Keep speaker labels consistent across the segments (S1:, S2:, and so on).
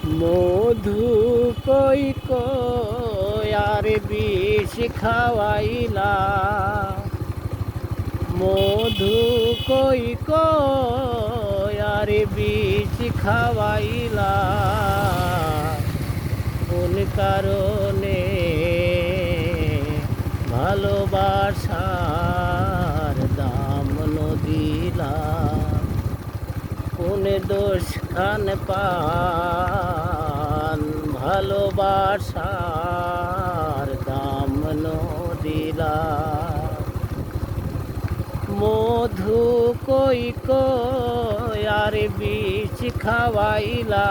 S1: মধু কই কই আর বিষ খাওয়াইলা, মধু কই কই আর বিষ খাওয়াইলা, কোন কারণে ভালোবাসার দাম নদিলা, কোন দোষ খান পান ভালোবাসার দাম নদিলা। মধু কই কই আর বিষ খাওয়াইলা,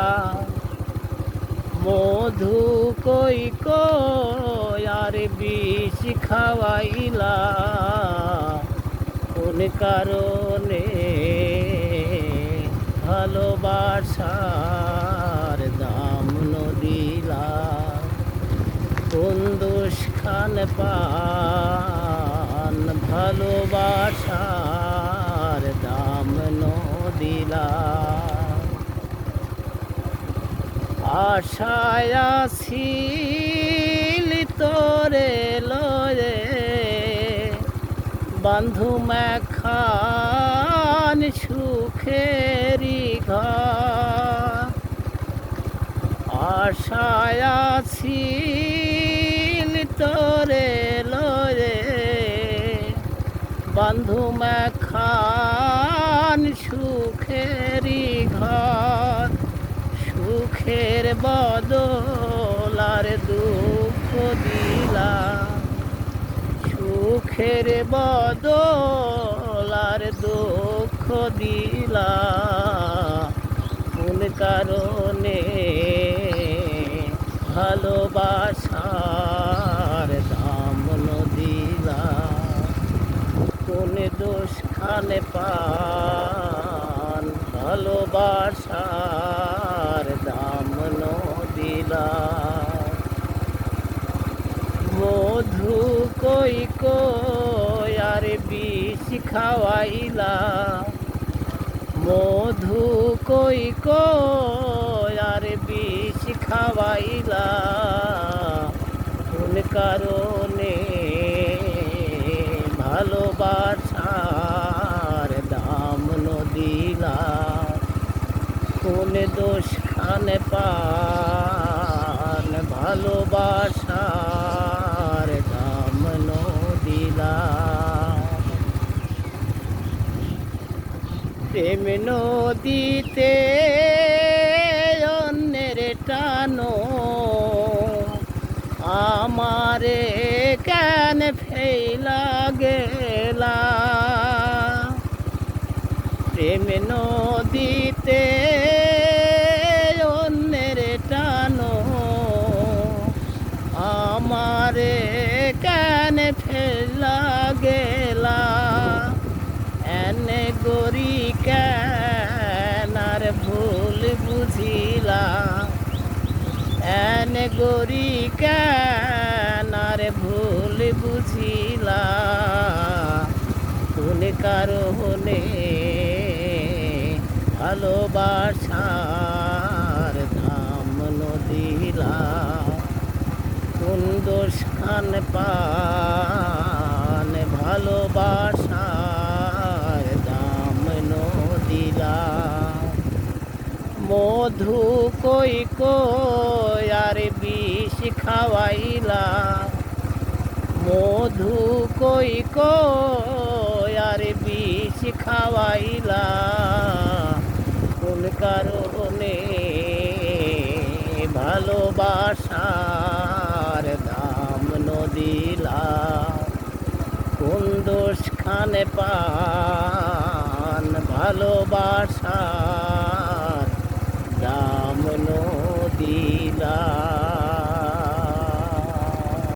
S1: মধু কই কই আর বিষ খাওয়াইলা, কোন কারণে ভালোবাসার দাম নদিলা, কোন দোষ খান পান ভালোবাসার দাম নদিলা। আশায় আছিলি তোরে লয়ে বন্ধু মেখান সুখেরি ঘর, আশায় আছিলি তোরে লয়ে বন্ধু মেখান সুখেরি ঘর, সুখের বদল আর দুঃখ দিলা, সুখের বদল আর দুঃখ দিলা, কোন কারণে ভালোবাসার দাম নদিলা, কোন দোষ খানে পান ভালোবাসার দাম নদিলা। মধু কই কই আর বিষ খাওয়াইলা, মধু কই কই আর বিষ খাওয়াইলা, কোন কারণে ভালোবাসার দাম নদিলা, কোন দোষ খান পান ভালোবাসার দাম নদিলা। প্রেম নদীতে অন্যের টানো, আমারে কেন ফেলা গেলা, প্রেম নদীতে অন্যের টানো, আমারে কেন ফেলা গেলা, এনে গরি কেন আর ভুল বুঝিলা, এনে গরি কেন আর ভুল বুঝিলা, কোন কারণে ভালোবাসার দাম নদিলা, কোন দোষ খান পান ভালোবাসার দাম নদিলা। মধু কই কই আর বিষ খাওয়াইলা, মধু কই কই আর বিষ খাওয়াইলা, কোন কারণে ভালোবাসার দাম নদিলা, কোন দোষ খানে পান ভালোবাসা